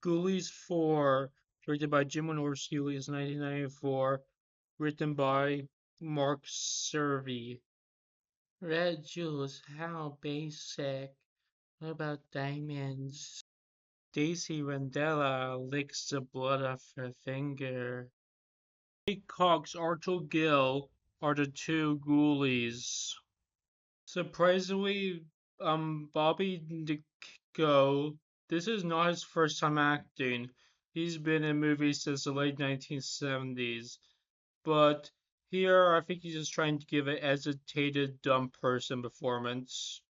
Ghoulies 4, directed by Jim Wynorski, 1994, written by Mark Servi. Red Juice, how basic. What about diamonds? Daisy Rendella licks the blood off her finger. Kate Cox, Arthur Gill are the two ghoulies. Surprisingly, Bobby Nico, this is not his first time acting. He's been in movies since the late 1970s. But here, I think he's just trying to give an agitated, dumb person performance.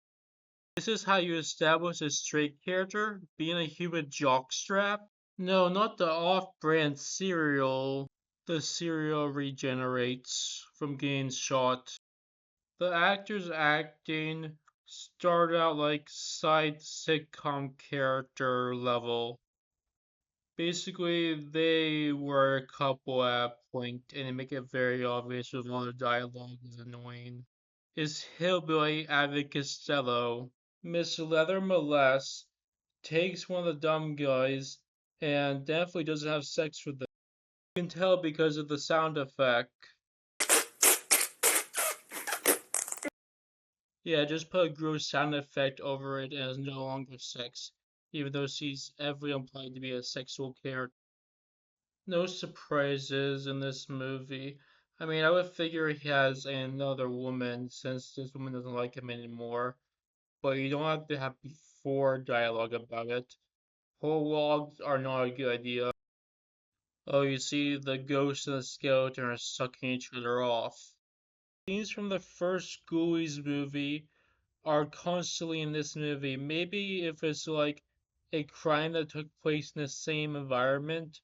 This is how you establish a straight character, being a human jockstrap? No, not the off-brand cereal. The cereal regenerates from getting shot. The actors acting started out like side sitcom character level. Basically, they were a couple at a point, and they make it very obvious with all the dialogue is annoying. Is Hillbilly Abbott Costello. Miss Leather Molest takes one of the dumb guys and definitely doesn't have sex with them. You can tell because of the sound effect. Yeah, just put a gross sound effect over it and it's no longer sex, even though she's ever implied to be a sexual character. No surprises in this movie. I mean, I would figure he has another woman since this woman doesn't like him anymore, but you don't have to have before dialogue about it. Prologues are not a good idea. Oh, you see, the ghost and the skeleton are sucking each other off. Scenes from the first Ghoulies movie are constantly in this movie. Maybe if it's like a crime that took place in the same environment,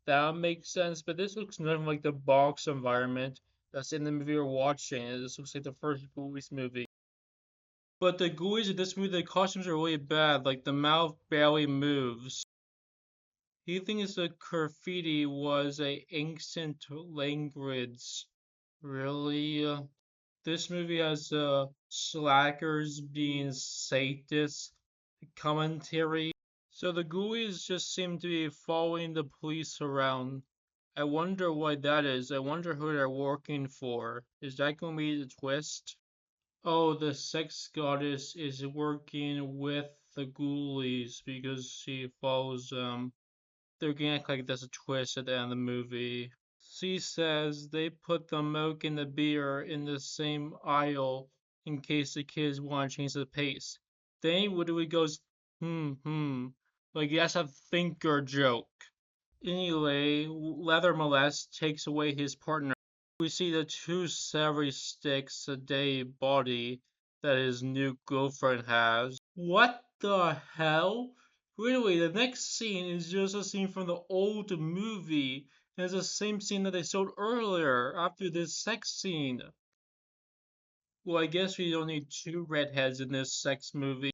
that would make sense. But this looks nothing like the box environment that's in the movie we're watching. This looks like the first Ghoulies movie. But the Ghoulies in this movie, the costumes are really bad. Like the mouth barely moves. He thinks the graffiti was a ancient language. Really? This movie has slackers being Satist commentary. So the ghoulies just seem to be following the police around. I wonder why that is. I wonder who they're working for. Is that going to be the twist? Oh, the sex goddess is working with the ghoulies because she follows them. They're gonna act like there's a twist at the end of the movie. She says they put the milk and the beer in the same aisle in case the kids want to change the pace. Then Woodley goes, like that's a thinker joke. Anyway, Leather Molest takes away his partner. We see the two celery sticks a day body that his new girlfriend has. What the hell? Really, the next scene is just a scene from the old movie. And it's the same scene that they showed earlier after this sex scene. Well, I guess we don't need two redheads in this sex movie.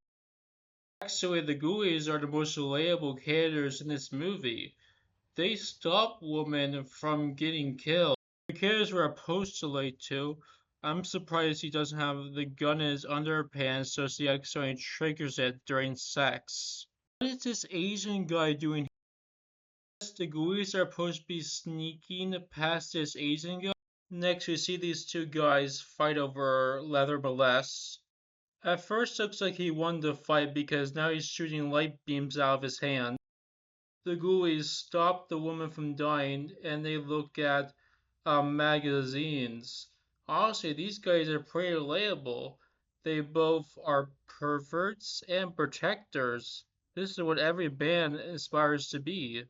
Actually, the Ghoulies are the most relatable characters in this movie. They stop women from getting killed. The characters we're opposed to relate to. I'm surprised he doesn't have the gun in his underpants so she accidentally triggers it during sex. What is this Asian guy doing? The Ghoulies are supposed to be sneaking past this Asian guy. Next, we see these two guys fight over leather molests. At first, it looks like he won the fight because now he's shooting light beams out of his hand. The ghoulies stop the woman from dying and they look at magazines. Honestly, these guys are pretty relatable. They both are perverts and protectors. This is what every band aspires to be.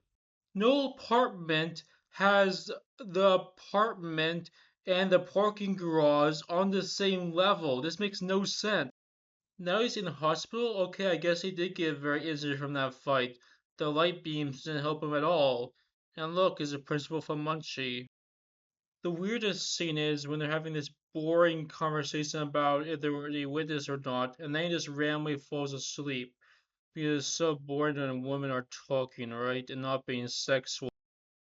No apartment has the apartment and the parking garage on the same level. This makes no sense. Now he's in the hospital? Okay, I guess he did get very injured from that fight. The light beams didn't help him at all. And look, is the principal from Munchie. The weirdest scene is when they're having this boring conversation about if they were a witness or not, and then he just randomly falls asleep because it's so boring when women are talking, right, and not being sexual.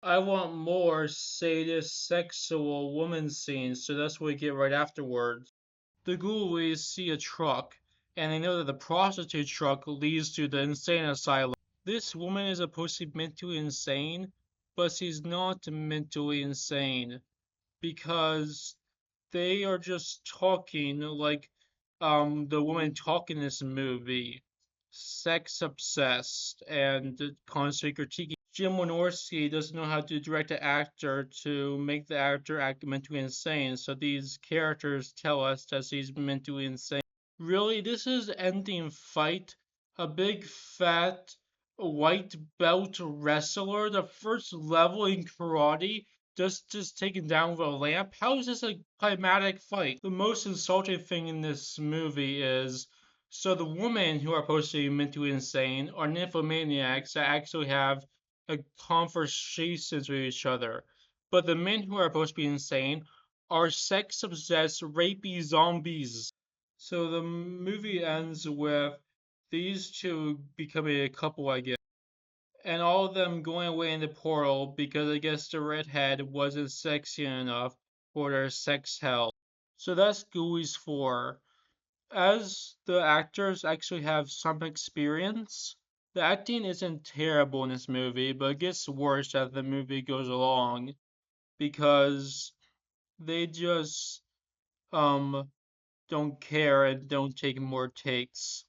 I want more sadist, sexual woman scenes, so that's what we get right afterwards. The ghoulies see a truck, and they know that the prostitute truck leads to the insane asylum. This woman is supposed to be mentally insane, but she's not mentally insane because they are just talking like the woman talking in this movie, sex obsessed and constantly critiquing. Jim Wynorski doesn't know how to direct an actor to make the actor act mentally insane, so these characters tell us that he's mentally insane. Really, this is ending fight. A big fat white belt wrestler, the first level in karate, just taken down with a lamp. How is this a climatic fight? The most insulting thing in this movie is so the women who are supposed to be mentally insane are nymphomaniacs that actually have a conversations with each other. But the men who are supposed to be insane are sex obsessed rapey zombies. So the movie ends with these two becoming a couple, I guess, and all of them going away in the portal because I guess the redhead wasn't sexy enough for their sex hell. So that's Ghoulies 4. As the actors actually have some experience, the acting isn't terrible in this movie, but it gets worse as the movie goes along because they just um don't care and don't take more takes.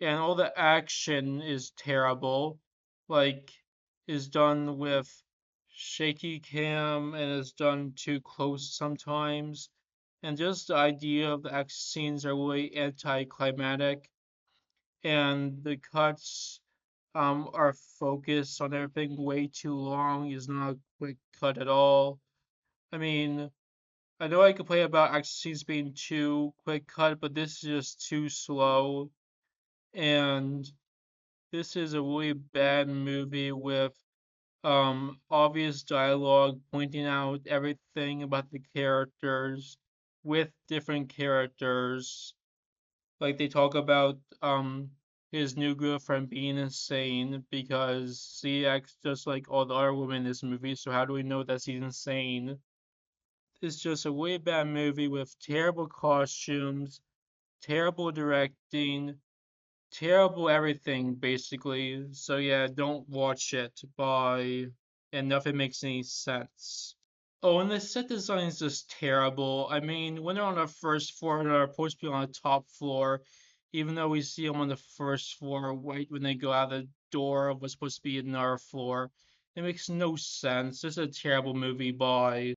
And all the action is terrible. Like, is done with shaky cam and is done too close sometimes. And just the idea of the action scenes are really anticlimactic, and the cuts are focused on everything way too long. Is not a quick cut at all. I mean, I know I complain about action scenes being too quick cut, but this is just too slow. And this is a really bad movie with obvious dialogue pointing out everything about the characters with different characters. Like they talk about his new girlfriend being insane because she acts just like all the other women in this movie, so how do we know that she's insane? It's just a way bad movie with terrible costumes, terrible directing, terrible everything basically. So yeah, don't watch it. Bye. And nothing makes any sense. Oh, and the set design is just terrible. I mean, when they're on the first floor, they're supposed to be on the top floor, even though we see them on the first floor right when they go out the door of what's supposed to be another floor. It makes no sense. This is a terrible movie. Bye.